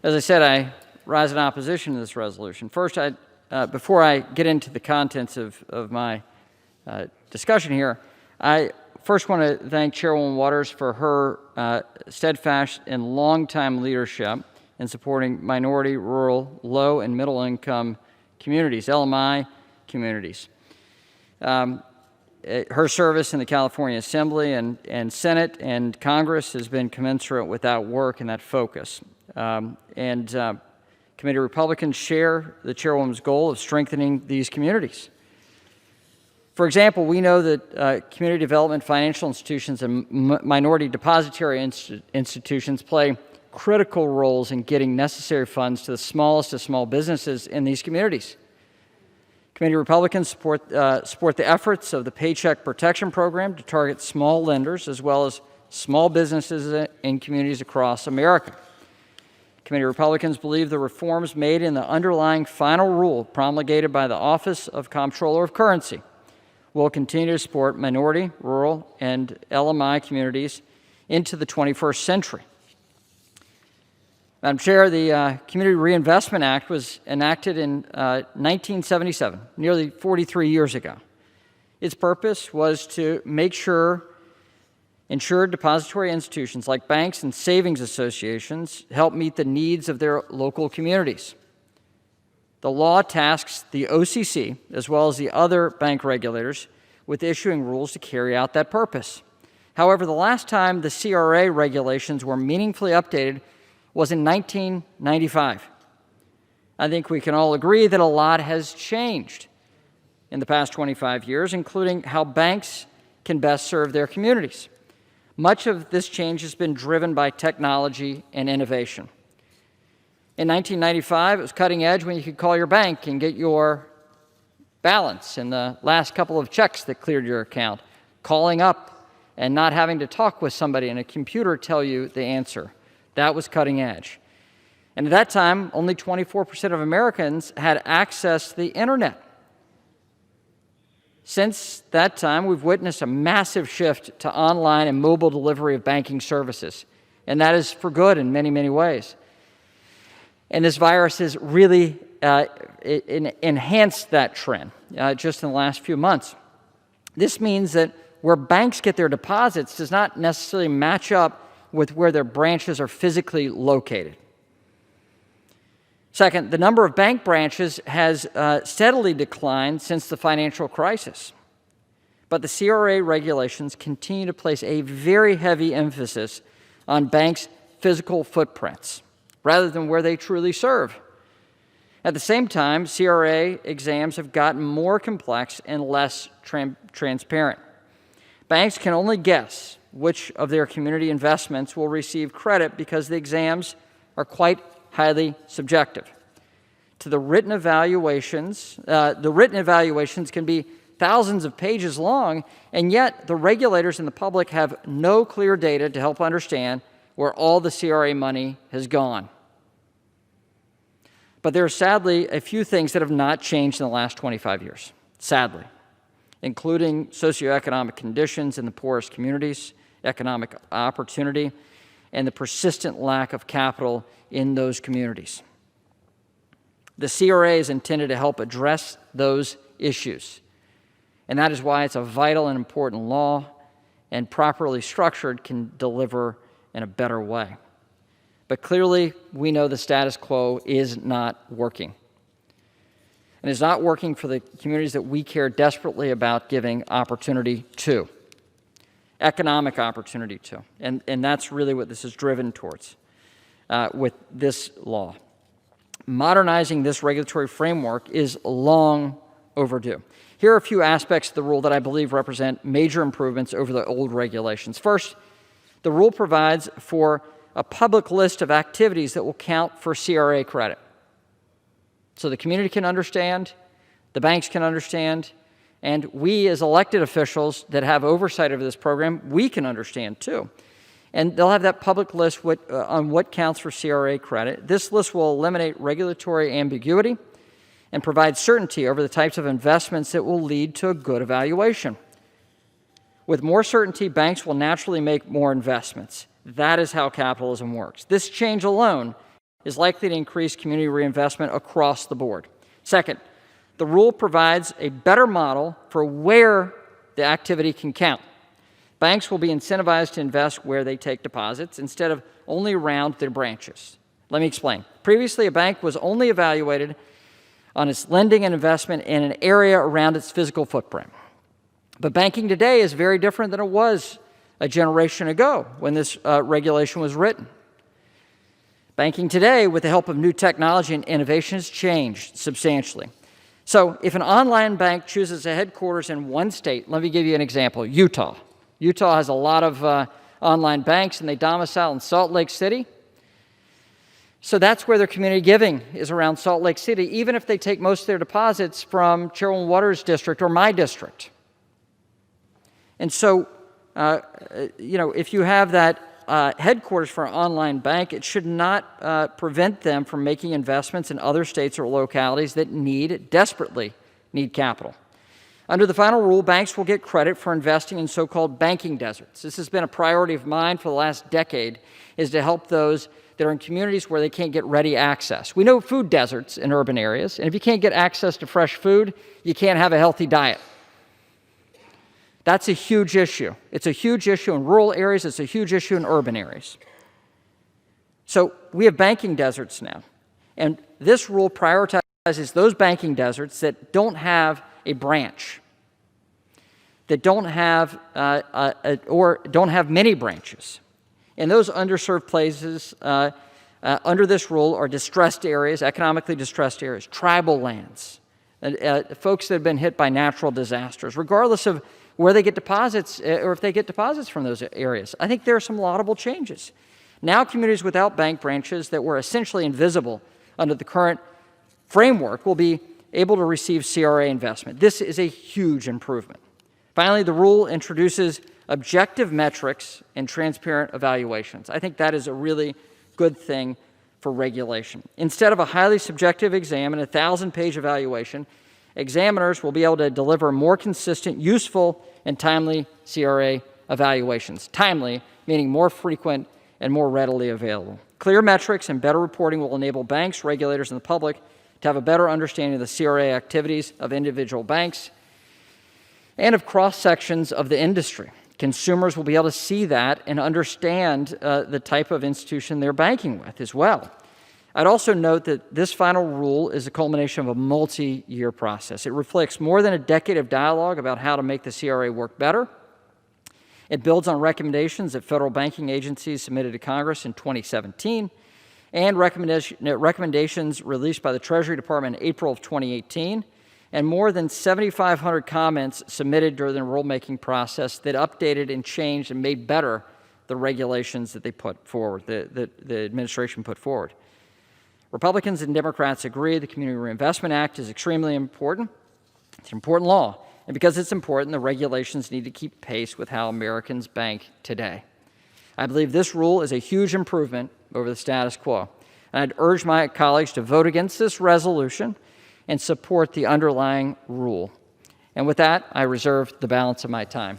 As I said, I rise in opposition to this resolution. First, before I get into the contents of my discussion here, I first want to thank Chairwoman Waters for her steadfast and long-time leadership in supporting minority, rural, low, and middle-income communities, LMI communities. Her service in the California Assembly and Senate and Congress has been commensurate with that work and that focus. Committee Republicans share the Chairwoman's goal of strengthening these communities. For example, we know that community development financial institutions and minority depository institutions play critical roles in getting necessary funds to the smallest of small businesses in these communities. Committee Republicans support the efforts of the Paycheck Protection Program to target small lenders as well as small businesses in communities across America. Committee Republicans believe the reforms made in the underlying final rule promulgated by the Office of Comptroller of Currency will continue to support minority, rural, and LMI communities into the 21st century. Madam Chair, the Community Reinvestment Act was enacted in 1977, nearly 43 years ago. Its purpose was to make sure insured depository institutions like banks and savings associations help meet the needs of their local communities. The law tasks the OCC, as well as the other bank regulators, with issuing rules to carry out that purpose. However, the last time the CRA regulations were meaningfully updated was in 1995. I think we can all agree that a lot has changed in the past 25 years, including how banks can best serve their communities. Much of this change has been driven by technology and innovation. In 1995, it was cutting edge when you could call your bank and get your balance and the last couple of checks that cleared your account, calling up and not having to talk with somebody and a computer tell you the answer. That was cutting edge. And at that time, only 24% of Americans had access to the internet. Since that time, we've witnessed a massive shift to online and mobile delivery of banking services, and that is for good in many, many ways. And this virus has really enhanced that trend just in the last few months. This means that where banks get their deposits does not necessarily match up with where their branches are physically located. Second, the number of bank branches has steadily declined since the financial crisis. But the CRA regulations continue to place a very heavy emphasis on banks' physical footprints, rather than where they truly serve. At the same time, CRA exams have gotten more complex and less transparent. Banks can only guess which of their community investments will receive credit because the exams are quite highly subjective. The written evaluations can be thousands of pages long, and yet the regulators and the public have no clear data to help understand where all the CRA money has gone. But there are sadly a few things that have not changed in the last 25 years, sadly, including socioeconomic conditions in the poorest communities, economic opportunity, and the persistent lack of capital in those communities. The CRA is intended to help address those issues, and that is why it's a vital and important law, and properly structured can deliver in a better way. But clearly, we know the status quo is not working. And it's not working for the communities that we care desperately about giving opportunity to, economic opportunity to. And that's really what this is driven towards with this law. Modernizing this regulatory framework is long overdue. Here are a few aspects of the rule that I believe represent major improvements over the old regulations. First, the rule provides for a public list of activities that will count for CRA credit. So the community can understand, the banks can understand, and we as elected officials that have oversight of this program, we can understand too. And they'll have that public list on what counts for CRA credit. This list will eliminate regulatory ambiguity and provide certainty over the types of investments that will lead to a good evaluation. With more certainty, banks will naturally make more investments. That is how capitalism works. This change alone is likely to increase community reinvestment across the board. Second, the rule provides a better model for where the activity can count. Banks will be incentivized to invest where they take deposits instead of only around their branches. Let me explain. Previously, a bank was only evaluated on its lending and investment in an area around its physical footprint. But banking today is very different than it was a generation ago when this regulation was written. Banking today, with the help of new technology and innovation, has changed substantially. So if an online bank chooses a headquarters in one state, let me give you an example, Utah. Utah has a lot of online banks, and they domicile in Salt Lake City. So that's where their community giving is, around Salt Lake City, even if they take most of their deposits from Chairwoman Waters' district or my district. And so, if you have that headquarters for an online bank, it should not prevent them from making investments in other states or localities that desperately need capital. Under the final rule, banks will get credit for investing in so-called banking deserts. This has been a priority of mine for the last decade, is to help those that are in communities where they can't get ready access. We know food deserts in urban areas, and if you can't get access to fresh food, you can't have a healthy diet. That's a huge issue. It's a huge issue in rural areas. It's a huge issue in urban areas. So we have banking deserts now, and this rule prioritizes those banking deserts that don't have a branch, that don't have or don't have many branches. And those underserved places under this rule are distressed areas, economically distressed areas, tribal lands, folks that have been hit by natural disasters, regardless of where they get deposits or if they get deposits from those areas. I think there are some laudable changes. Now communities without bank branches that were essentially invisible under the current framework will be able to receive CRA investment. This is a huge improvement. Finally, the rule introduces objective metrics and transparent evaluations. I think that is a really good thing for regulation. Instead of a highly subjective exam and a 1,000-page evaluation, examiners will be able to deliver more consistent, useful, and timely CRA evaluations. Timely, meaning more frequent and more readily available. Clear metrics and better reporting will enable banks, regulators, and the public to have a better understanding of the CRA activities of individual banks and of cross-sections of the industry. Consumers will be able to see that and understand the type of institution they're banking with as well. I'd also note that this final rule is a culmination of a multi-year process. It reflects more than a decade of dialogue about how to make the CRA work better. It builds on recommendations that federal banking agencies submitted to Congress in 2017 and recommendations released by the Treasury Department in April of 2018, and more than 7,500 comments submitted during the rulemaking process that updated and changed and made better the regulations that they put forward, the administration put forward. Republicans and Democrats agree the Community Reinvestment Act is extremely important. It's an important law, and because it's important, the regulations need to keep pace with how Americans bank today. I believe this rule is a huge improvement over the status quo, and I'd urge my colleagues to vote against this resolution and support the underlying rule. And with that, I reserve the balance of my time.